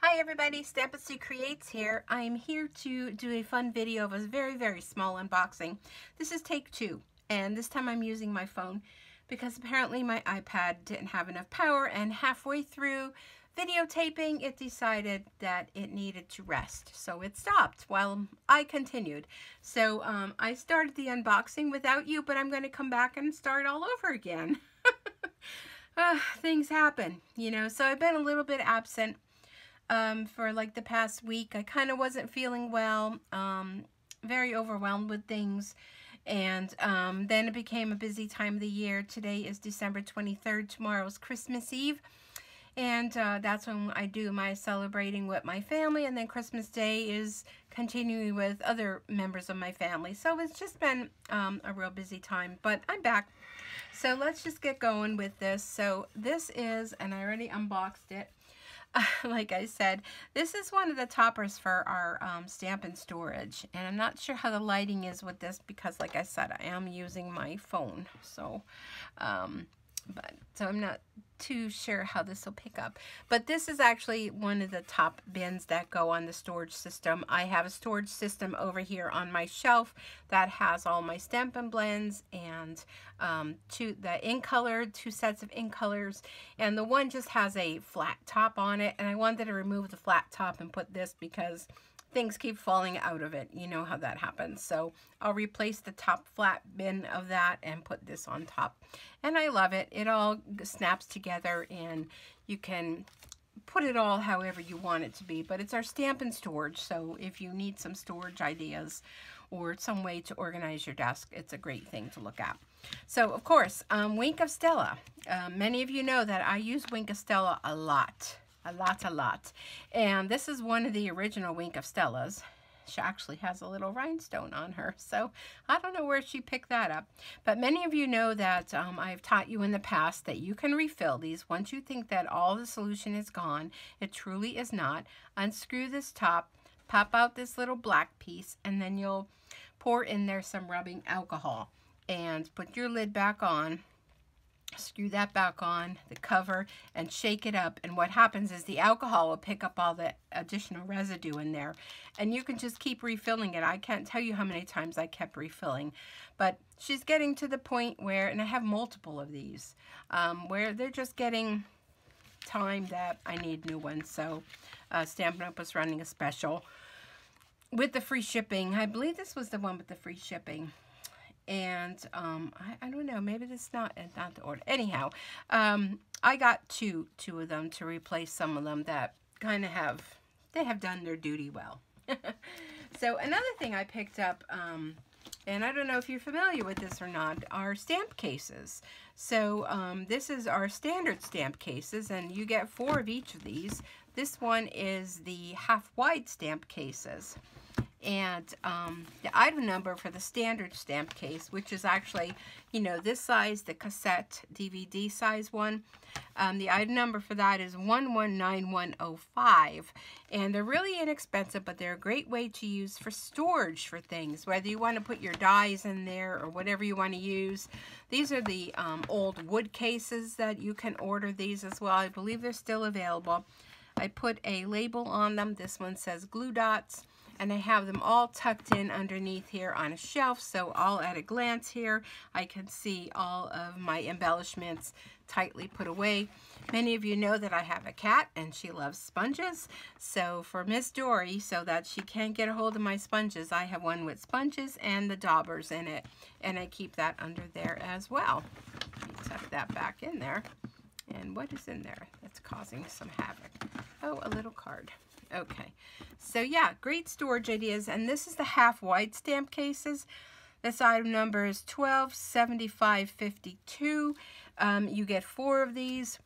Hi everybody, Stampin Up Creates here. I'm here to do a fun video of a very, very small unboxing. This is take 2, and this time I'm using my phone because apparently my iPad didn't have enough power, and halfway through videotaping it decided that it needed to rest. So it stopped while I continued. So I started the unboxing without you, but I'm going to come back and start all over again. Things happen, you know, so I've been a little bit absent. For like the past week. I kind of wasn't feeling well, very overwhelmed with things, and then it became a busy time of the year. Today is December 23rd, tomorrow is Christmas Eve, and that's when I do my celebrating with my family, and then Christmas Day is continuing with other members of my family. So it's just been a real busy time, but I'm back. So let's just get going with this. So this is, and I already unboxed it, like I said, this is one of the toppers for our Stampin' storage, and I'm not sure how the lighting is with this because, like I said, I am using my phone, so so I'm not too sure how this will pick up. But this is actually one of the top bins that go on the storage system. I have a storage system over here on my shelf that has all my Stampin' blends and the ink color, 2 sets of ink colors, and the one just has a flat top on it, and I wanted to remove the flat top and put this because things keep falling out of it. You know how that happens. So I'll replace the top flat bin of that and put this on top. And I love it. It all snaps together and you can put it all however you want it to be. But it's our Stampin' storage. So if you need some storage ideas or some way to organize your desk, it's a great thing to look at. So of course, Wink of Stella. Many of you know that I use Wink of Stella a lot. A lot. And this is one of the original Wink of Stellas. She actually has a little rhinestone on her, so I don't know where she picked that up. But many of you know that I've taught you in the past that you can refill these once you think that all the solution is gone. It truly is not. Unscrew this top, pop out this little black piece, and then you'll pour in there some rubbing alcohol and put your lid back on. Screw that back on, the cover, and shake it up, and what happens is the alcohol will pick up all the additional residue in there, and you can just keep refilling it. I can't tell you how many times I kept refilling, but she's getting to the point where, and I have multiple of these, where they're just getting time that I need new ones. So Stampin' Up was running a special with the free shipping. I believe this was the one with the free shipping. And I don't know, maybe this is not the order. Anyhow, I got two of them to replace some of them that kind of have done their duty well. So another thing I picked up, and I don't know if you're familiar with this or not, are stamp cases. So this is our standard stamp cases, and you get 4 of each of these. This one is the half-wide stamp cases. And the item number for the standard stamp case, which is actually, you know, this size, the cassette DVD size one, the item number for that is 119105. And they're really inexpensive, but they're a great way to use for storage for things, whether you want to put your dies in there or whatever you want to use. These are the old wood cases that you can order these as well. I believe they're still available. I put a label on them. This one says glue dots. And I have them all tucked in underneath here on a shelf, so all at a glance here, I can see all of my embellishments tightly put away. Many of you know that I have a cat, and she loves sponges. So for Miss Dory, so that she can't get a hold of my sponges, I have one with sponges and the daubers in it, and I keep that under there as well. Let me tuck that back in there. And what is in there that's causing some havoc? Oh, a little card. Okay, so yeah, great storage ideas, and this is the half-wide stamp cases. This item number is 127552. You get 4 of these.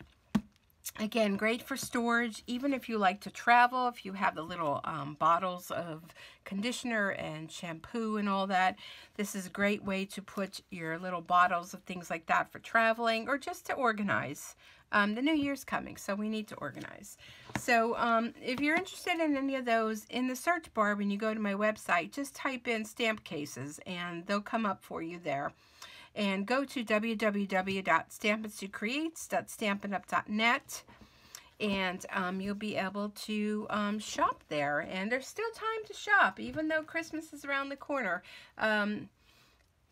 Again, great for storage, even if you like to travel, if you have the little bottles of conditioner and shampoo and all that. This is a great way to put your little bottles of things like that for traveling or just to organize. The new year's coming, so we need to organize. So if you're interested in any of those, in the search bar when you go to my website, just type in stamp cases and they'll come up for you there. And go to www.stampinupcreates.stampinup.net and you'll be able to shop there. And there's still time to shop, even though Christmas is around the corner.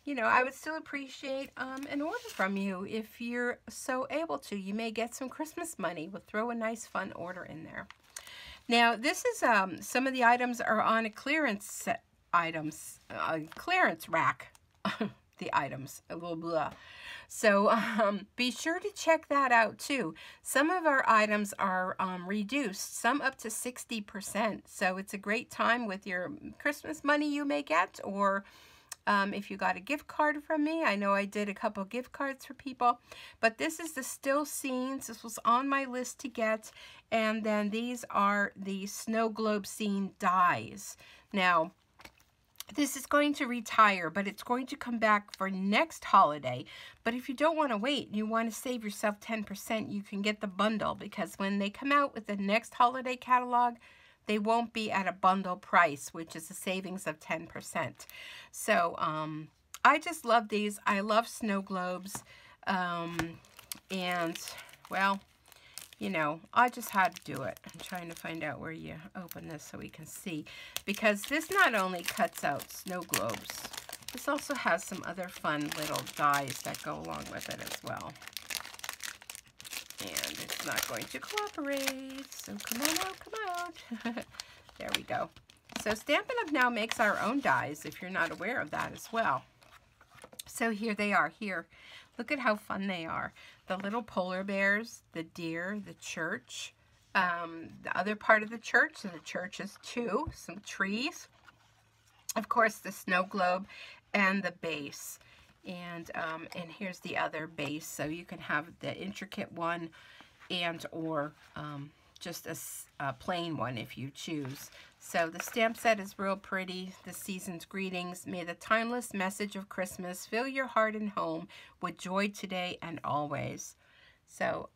You know, I would still appreciate an order from you if you're so able to. You may get some Christmas money. We'll throw a nice fun order in there. Now, this is some of the items are on a clearance clearance rack. The items, blah, blah. So be sure to check that out too. Some of our items are reduced, some up to 60%. So it's a great time with your Christmas money you may get, or if you got a gift card from me. I know I did a couple gift cards for people, but this is the Still Scenes. This was on my list to get, and then these are the snow globe scene dies. Now, this is going to retire, but it's going to come back for next holiday. But if you don't want to wait and you want to save yourself 10%, you can get the bundle, because when they come out with the next holiday catalog, they won't be at a bundle price, which is a savings of 10%. So I just love these. I love snow globes. And, well, you know, I just had to do it. I'm trying to find out where you open this so we can see. Because this not only cuts out snow globes, this also has some other fun little dies that go along with it as well. And it's not going to cooperate, so come on out, come out. There we go. So Stampin' Up! Now makes our own dies, if you're not aware of that as well. So here they are, here. Look at how fun they are. The little polar bears, the deer, the church, the other part of the church, so the church is two, some trees. Of course, the snow globe and the base. And here's the other base, so you can have the intricate one and or just a plain one if you choose. So the stamp set is real pretty. The season's greetings. May the timeless message of Christmas fill your heart and home with joy today and always. So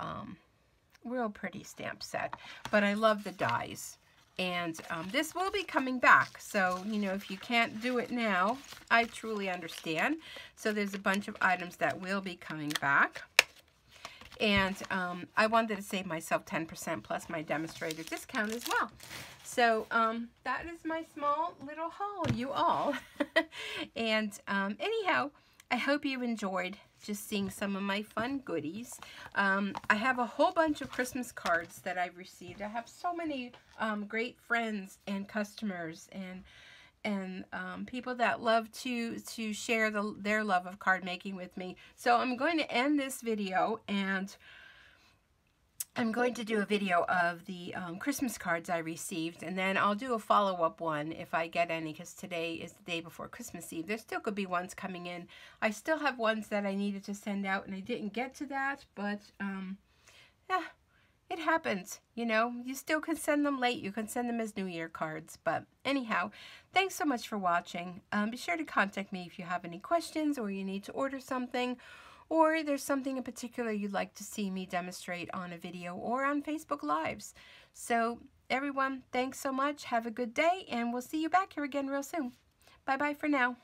real pretty stamp set. But I love the dies. And this will be coming back. So, you know, if you can't do it now, I truly understand. So there's a bunch of items that will be coming back. And I wanted to save myself 10% plus my demonstrator discount as well. So that is my small little haul, you all. And anyhow, I hope you enjoyed just seeing some of my fun goodies. I have a whole bunch of Christmas cards that I've received. I have so many great friends and customers and people that love to share their love of card making with me. So I'm going to end this video, and I'm going to do a video of the Christmas cards I received, and then I'll do a follow-up one if I get any, because today is the day before Christmas Eve. There still could be ones coming in. I still have ones that I needed to send out, and I didn't get to that, but yeah, it happens. You know, you still can send them late. You can send them as New Year cards. But anyhow, thanks so much for watching. Be sure to contact me if you have any questions, or you need to order something, or there's something in particular you'd like to see me demonstrate on a video or on Facebook Lives. So everyone, thanks so much. Have a good day, and we'll see you back here again real soon. Bye-bye for now.